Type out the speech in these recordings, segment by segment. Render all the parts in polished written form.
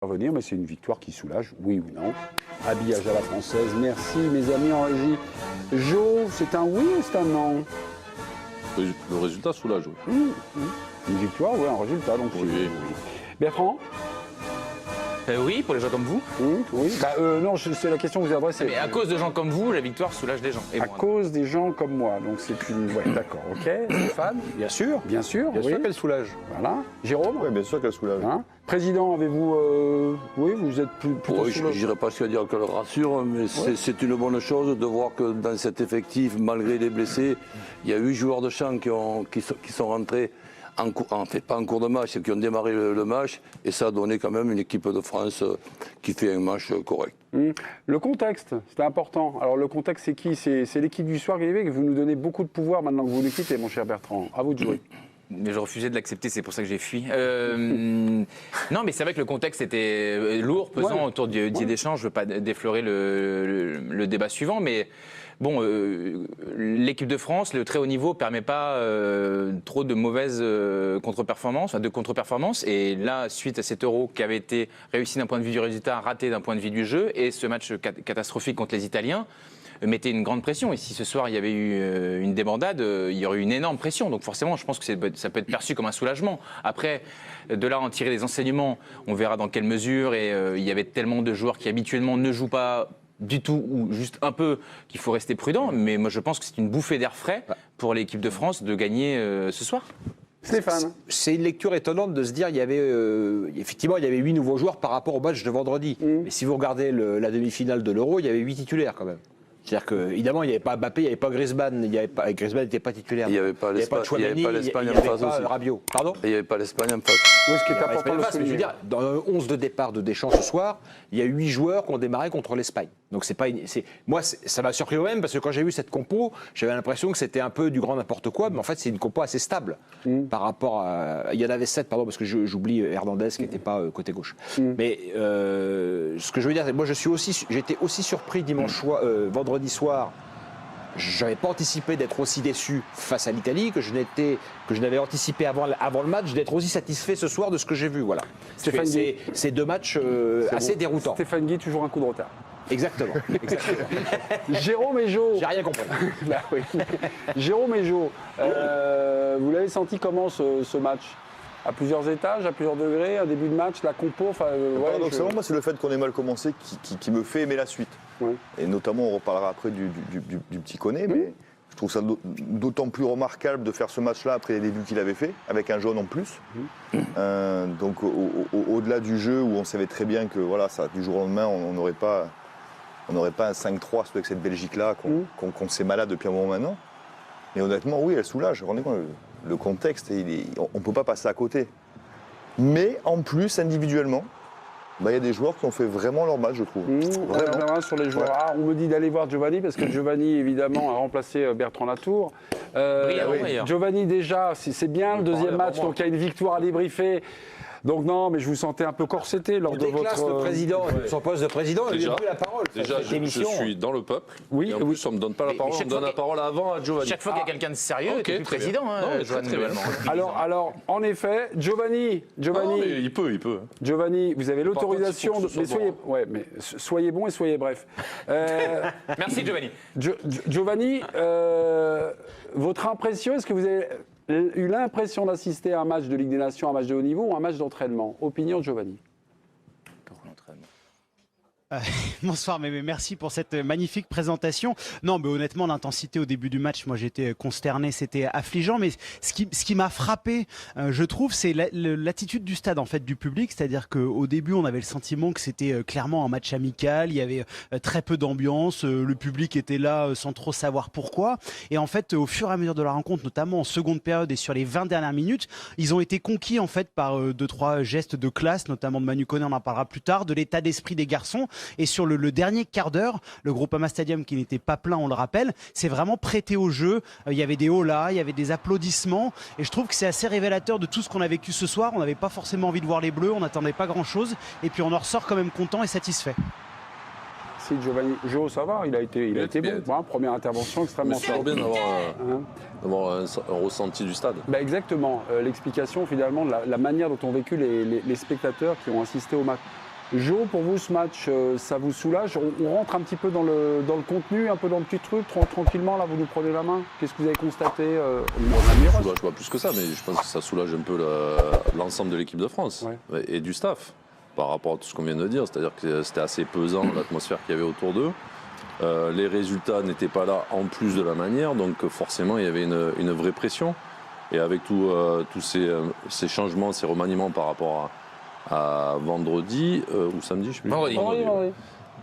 Revenir, mais c'est une victoire qui soulage, oui ou non. Habillage à la française, merci mes amis en régie. Jo, c'est un oui ou c'est un non? Le résultat soulage, oui. Une victoire, oui, un résultat, donc oui. Oui. Bertrand? Oui, pour les gens comme vous. Oui. Non, c'est la question que vous adressez. Mais à cause de gens comme vous, la victoire soulage les gens. À cause des gens comme moi, donc c'est une... Ouais, d'accord, ok. Stéphane? Bien sûr. Bien sûr, Bien oui. sûr qu'elle soulage. Voilà. Jérôme? Oui, bien sûr qu'elle soulage. Hein? Président, avez-vous... Oui, vous êtes plutôt... Oui, je ne dirais pas ce qu'il y a à dire qu'elle rassure, mais c'est une bonne chose de voir que dans cet effectif, malgré les blessés, il y a 8 joueurs de champ qui sont rentrés, pas en cours de match, qui ont démarré le match, et ça a donné quand même une équipe de France qui fait un match correct. Le contexte, c'est important. Alors le contexte, c'est qui? C'est l'équipe du soir qui est que vous nous donnez beaucoup de pouvoir maintenant que vous nous quittez, mon cher Bertrand. À vous de jouer. Mais je refusais de l'accepter, c'est pour ça que j'ai fui. Non, mais c'est vrai que le contexte était lourd, pesant autour du Didier Deschamps. Je ne veux pas déflorer le débat suivant, mais bon, l'équipe de France, le très haut niveau, ne permet pas trop de mauvaises contre-performances. Et là, suite à cet Euro qui avait été réussi d'un point de vue du résultat, raté d'un point de vue du jeu, et ce match catastrophique contre les Italiens, mettait une grande pression. Et si ce soir il y avait eu une débandade, il y aurait eu une énorme pression. Donc forcément, je pense que ça peut être perçu comme un soulagement. Après, de là en tirer des enseignements, on verra dans quelle mesure. Et il y avait tellement de joueurs qui habituellement ne jouent pas du tout ou juste un peu qu'il faut rester prudent. Mais moi, je pense que c'est une bouffée d'air frais pour l'équipe de France de gagner ce soir. Stéphane? C'est une lecture étonnante de se dire effectivement il y avait 8 nouveaux joueurs par rapport au match de vendredi. Mais si vous regardez la demi-finale de l'Euro, il y avait 8 titulaires quand même. C'est-à-dire qu'évidemment, il n'y avait pas Mbappé, il n'y avait pas Griezmann, Griezmann n'était pas titulaire. Il n'y avait pas l'Espagne en face aussi. Rabiot. Pardon? Et il n'y avait pas l'Espagne en face. Oui, ce qui est important de mais je veux dire, dans le 11 de départ de Deschamps ce soir, il y a 8 joueurs qui ont démarré contre l'Espagne. Donc moi, ça m'a surpris même parce que quand j'ai vu cette compo, j'avais l'impression que c'était un peu du grand n'importe quoi, mais en fait c'est une compo assez stable par rapport à... Il y en avait 7, pardon, parce que j'oublie Hernandez qui n'était pas côté gauche. Mais ce que je veux dire, c'est que moi j'étais aussi surpris vendredi soir. Je n'avais pas anticipé d'être aussi déçu face à l'Italie que je n'avais anticipé avant le match d'être aussi satisfait ce soir de ce que j'ai vu. Voilà. C'est 2 matchs assez déroutants. Stéphane Guy, toujours un coup de retard. Exactement. Jérôme et Jo. J'ai rien compris. Bah oui. Jérôme et Jo, vous l'avez senti comment ce match? À plusieurs étages, à plusieurs degrés, un début de match, la compo. Paradoxalement, moi, c'est le fait qu'on ait mal commencé qui me fait aimer la suite. Ouais. Et notamment, on reparlera après du petit Koné, mais je trouve ça d'autant plus remarquable de faire ce match-là après les débuts qu'il avait fait, avec un jaune en plus. Donc, au-delà du jeu où on savait très bien que voilà, ça, du jour au lendemain, on n'aurait pas un 5-3 avec cette Belgique-là qu'on sait malade depuis un moment maintenant. Mais honnêtement, oui, elle soulage. Rendez-vous compte, le contexte, on ne peut pas passer à côté. Mais en plus, individuellement, il y a des joueurs qui ont fait vraiment leur match, je trouve. Vraiment. Sur les joueurs. On me dit d'aller voir Giovanni, parce que Giovanni, évidemment, a remplacé Bertrand Latour. Giovanni, déjà, c'est bien le deuxième match, donc il y a une victoire à débriefer. Donc non, mais je vous sentais un peu corseté lors de votre... le président, son poste de président, il n'a plus la parole. Déjà, je suis dans le peuple. Oui, et en plus, on ne me donne pas la parole, on me donne la parole avant à Giovanni. Chaque fois qu'il y a quelqu'un de sérieux, tu es président. Alors, en effet, Giovanni... mais il peut. Giovanni, vous avez l'autorisation... Mais soyez bon et soyez bref. Merci, Giovanni. Giovanni, votre impression, est-ce que vous avez eu l'impression d'assister à un match de Ligue des Nations, un match de haut niveau ou un match d'entraînement? Opinion de Giovanni. Bonsoir, mais merci pour cette magnifique présentation. Non, mais honnêtement, l'intensité au début du match, moi j'étais consterné, c'était affligeant. Mais ce qui m'a frappé, je trouve, c'est l'attitude du stade, en fait, du public. C'est-à-dire qu'au début, on avait le sentiment que c'était clairement un match amical. Il y avait très peu d'ambiance. Le public était là sans trop savoir pourquoi. Et en fait, au fur et à mesure de la rencontre, notamment en seconde période et sur les 20 dernières minutes, ils ont été conquis en fait par 2-3 gestes de classe, notamment de Manu Koné, on en parlera plus tard, de l'état d'esprit des garçons. Et sur le dernier quart d'heure, le Groupama Stadium qui n'était pas plein, on le rappelle, c'est vraiment prêté au jeu. Il y avait des holas, il y avait des applaudissements. Et je trouve que c'est assez révélateur de tout ce qu'on a vécu ce soir. On n'avait pas forcément envie de voir les Bleus, on n'attendait pas grand-chose. Et puis on en ressort quand même content et satisfait. Si Giovanni, Jo, ça va, il a été bon. Première intervention extrêmement forte. C'est bien d'avoir un ressenti du stade. Exactement. L'explication finalement de la manière dont ont vécu les spectateurs qui ont assisté au match. Jo, pour vous, ce match, ça vous soulage? On rentre un petit peu dans le contenu, un peu dans le petit truc, tranquillement, là, vous nous prenez la main. Qu'est-ce que vous avez constaté Ça soulage pas plus que ça, mais je pense que ça soulage un peu l'ensemble de l'équipe de France et du staff par rapport à tout ce qu'on vient de dire. C'est-à-dire que c'était assez pesant l'atmosphère qu'il y avait autour d'eux. Les résultats n'étaient pas là en plus de la manière, donc forcément il y avait une vraie pression. Et avec tous ces changements, ces remaniements par rapport à vendredi ou samedi, je sais plus. Vendredi.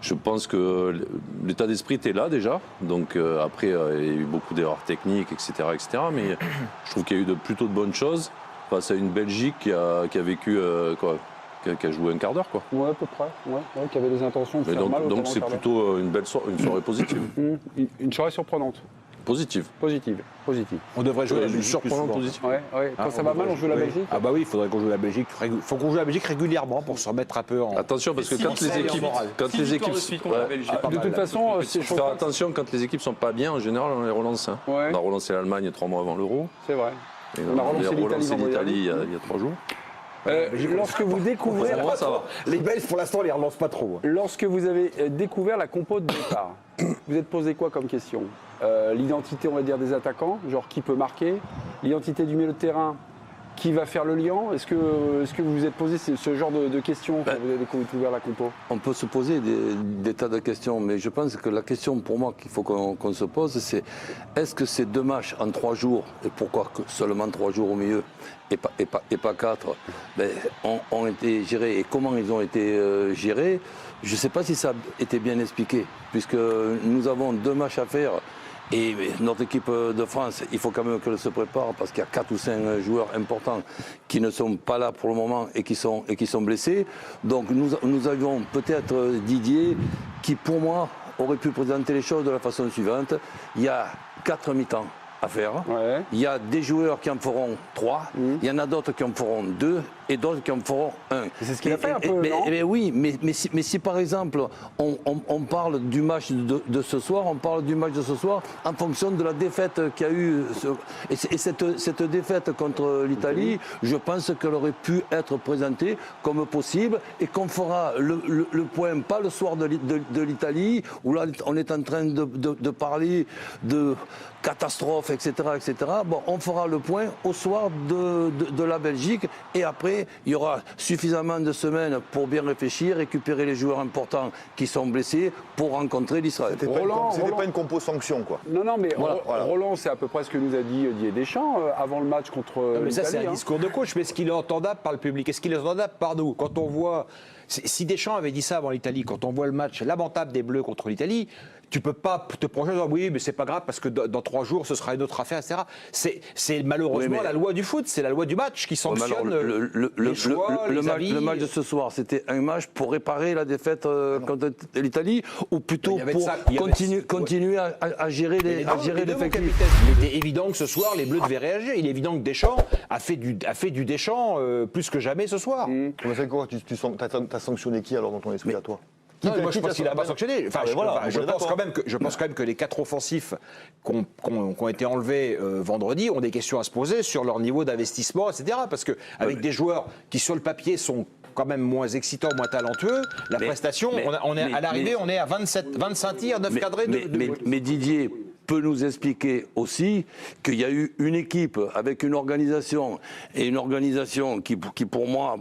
Je pense que l'état d'esprit était là déjà. Donc après, il y a eu beaucoup d'erreurs techniques, etc., etc. Mais je trouve qu'il y a eu plutôt de bonnes choses face à une Belgique qui a vécu qui a joué un quart d'heure, quoi. Ouais, à peu près. Ouais, qui avait des intentions de faire mal. Donc c'est plutôt une soirée positive. Une soirée surprenante. Positive. On devrait jouer la Belgique. Surprenante positive. Quand ça va mal, on joue la Belgique. Ah bah oui, il faudrait qu'on joue la Belgique. Il faut qu'on joue la Belgique régulièrement pour se remettre un peu en. Attention, parce que quand les équipes. De toute façon, il faut faire attention quand les équipes sont pas bien. En général, on les relance. Hein. Ouais. On a relancé l'Allemagne 3 mois avant l'Euro. C'est vrai. Et on a relancé l'Italie il y a 3 jours. Lorsque vous découvrez, ça va. Les Belges, pour l'instant, on les relance pas trop. Lorsque vous avez découvert la compo de départ, vous êtes posé quoi comme question? L'identité, on va dire, des attaquants, genre qui peut marquer, l'identité du milieu de terrain, qui va faire le lien. Est-ce que vous vous êtes posé ce genre de questions quand vous avez découvert la compo? On peut se poser des tas de questions, mais je pense que la question pour moi qu'il faut qu'on se pose, c'est est-ce que ces 2 matchs en 3 jours, et pourquoi seulement 3 jours au milieu et pas 4, ont été gérés, et comment ils ont été gérés? Je ne sais pas si ça a été bien expliqué, puisque nous avons 2 matchs à faire. Et notre équipe de France, il faut quand même qu'elle se prépare parce qu'il y a 4 ou 5 joueurs importants qui ne sont pas là pour le moment et qui sont blessés. Donc nous avions peut-être Didier qui, pour moi, aurait pu présenter les choses de la façon suivante. Il y a 4 mi-temps à faire. Ouais. Il y a des joueurs qui en feront 3. Il y en a d'autres qui en feront 2 et d'autres qui en feront 1. C'est ce qu'il a fait un peu, non? Oui, mais si par exemple on parle du match de ce soir, on parle du match de ce soir en fonction de la défaite qu'il y a eu. Et cette défaite contre l'Italie, je pense qu'elle aurait pu être présentée comme possible et qu'on fera le point, pas le soir de l'Italie, où là on est en train de parler de catastrophe, etc., etc. Bon, on fera le point au soir de la Belgique et après, il y aura suffisamment de semaines pour bien réfléchir, récupérer les joueurs importants qui sont blessés pour rencontrer l'Israël. C'était pas une compo sanction, quoi. Non, mais voilà. Roland, c'est à peu près ce que nous a dit Didier Deschamps avant le match contre l'Italie. Mais ça, c'est un discours de coach. Mais est-ce qu'il est entendable par le public? Est-ce qu'il est entendable par nous? Quand on voit... Si Deschamps avait dit ça avant l'Italie, quand on voit le match lamentable des Bleus contre l'Italie, tu peux pas te projeter en disant oui, mais c'est pas grave parce que dans 3 jours, ce sera une autre affaire, etc. C'est malheureusement la loi du foot, c'est la loi du match qui sanctionne le match de ce soir, c'était un match pour réparer la défaite contre l'Italie ou plutôt pour continuer à gérer l'effectif? Il était évident que ce soir, les Bleus devaient réagir. Il est évident que Deschamps a fait du Deschamps plus que jamais ce soir. T'as sanctionné qui alors dans ton esprit à toi? Non, moi je pense qu'il n'a pas sanctionné. Enfin, je pense quand même que les 4 offensifs qui ont été enlevés vendredi ont des questions à se poser sur leur niveau d'investissement, etc. Parce qu'avec des joueurs qui sur le papier sont quand même moins excitants, moins talentueux, la prestation, à l'arrivée, on est à 25 tirs, 9 cadrés. Mais Didier peut nous expliquer aussi qu'il y a eu une équipe avec une organisation et une organisation qui pour moi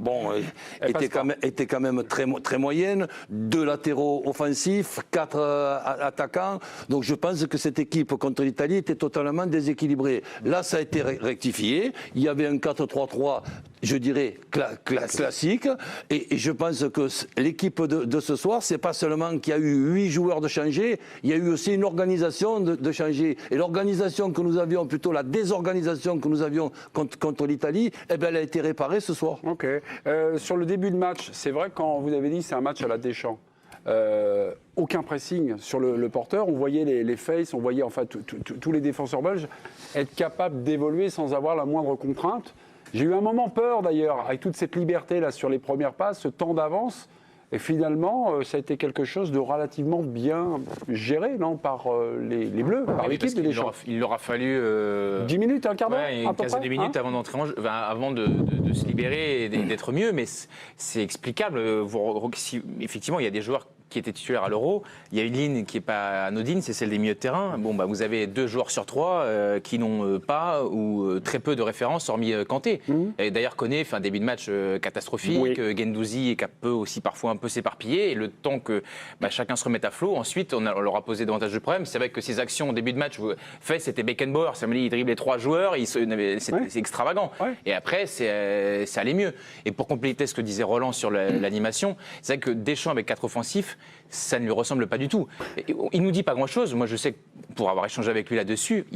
était quand même très moyenne, 2 latéraux offensifs, 4 attaquants. Donc je pense que cette équipe contre l'Italie était totalement déséquilibrée. Là, ça a été rectifié. Il y avait un 4-3-3, je dirais classique, et je pense que l'équipe de ce soir, c'est pas seulement qu'il y a eu 8 joueurs de changer, il y a eu aussi une organisation de changer. Et l'organisation que nous avions, plutôt la désorganisation que nous avions contre l'Italie, elle a été réparée ce soir. Ok. Sur le début de match, c'est vrai quand vous avez dit c'est un match à la Deschamps. Aucun pressing sur le porteur, on voyait les faces, on voyait enfin tous les défenseurs belges être capables d'évoluer sans avoir la moindre contrainte. J'ai eu un moment peur d'ailleurs, avec toute cette liberté là sur les premières passes, ce temps d'avance. Et finalement, ça a été quelque chose de relativement bien géré, non, par les Bleus, par l'équipe de Deschamps. Il leur a fallu 10 minutes, un quart d'heure, une quinzaine de minutes avant d'entrer avant de se libérer et d'être mieux, mais c'est explicable. Effectivement, il y a des joueurs qui étaient titulaires à l'Euro. Il y a une ligne qui n'est pas anodine, c'est celle des milieux de terrain. Bon, vous avez 2 joueurs sur 3 qui n'ont pas ou très peu de références, hormis Kanté. Et d'ailleurs, Koné fait un début de match catastrophique. Oui. Guendouzi peut aussi parfois un peu s'éparpiller. Et le temps que chacun se remette à flot, ensuite, on leur a posé davantage de problèmes. C'est vrai que ces actions au début de match, c'était Beckenbauer. Ça me dit, il dribble les 3 joueurs. C'est extravagant. Ouais. Et après, ça allait mieux. Et pour compléter ce que disait Roland sur l'animation, c'est vrai que Deschamps avec 4 offensifs, ça ne lui ressemble pas du tout. Il nous dit pas grand-chose. Moi, je sais que pour avoir échangé avec lui là-dessus,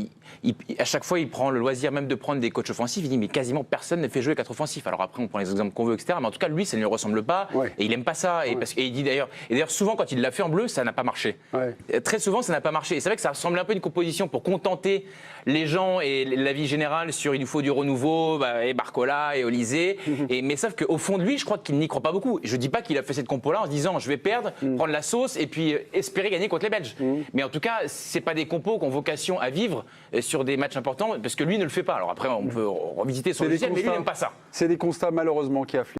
à chaque fois, il prend le loisir même de prendre des coachs offensifs. Il dit, mais quasiment personne ne fait jouer 4 offensifs. Alors après, on prend les exemples qu'on veut, etc. Mais en tout cas, lui, ça ne lui ressemble pas. Ouais. Et il aime pas ça. Et, et il dit d'ailleurs, souvent, quand il l'a fait en bleu, ça n'a pas marché. Ouais. Très souvent, ça n'a pas marché. Et c'est vrai que ça ressemble un peu à une composition pour contenter les gens et la vie générale sur il nous faut du renouveau, et Barcola et Olysée. Mais sauf qu'au fond de lui, je crois qu'il n'y croit pas beaucoup. Je dis pas qu'il a fait cette compo-là en se disant, je vais perdre, prendre la sauce et puis espérer gagner contre les Belges. Mais en tout cas, c'est pas des compos qui ont vocation à vivre sur des matchs importants, parce que lui ne le fait pas. Alors après, on peut revisiter son logiciel, mais lui n'aime pas ça. C'est des constats malheureusement qui affligent.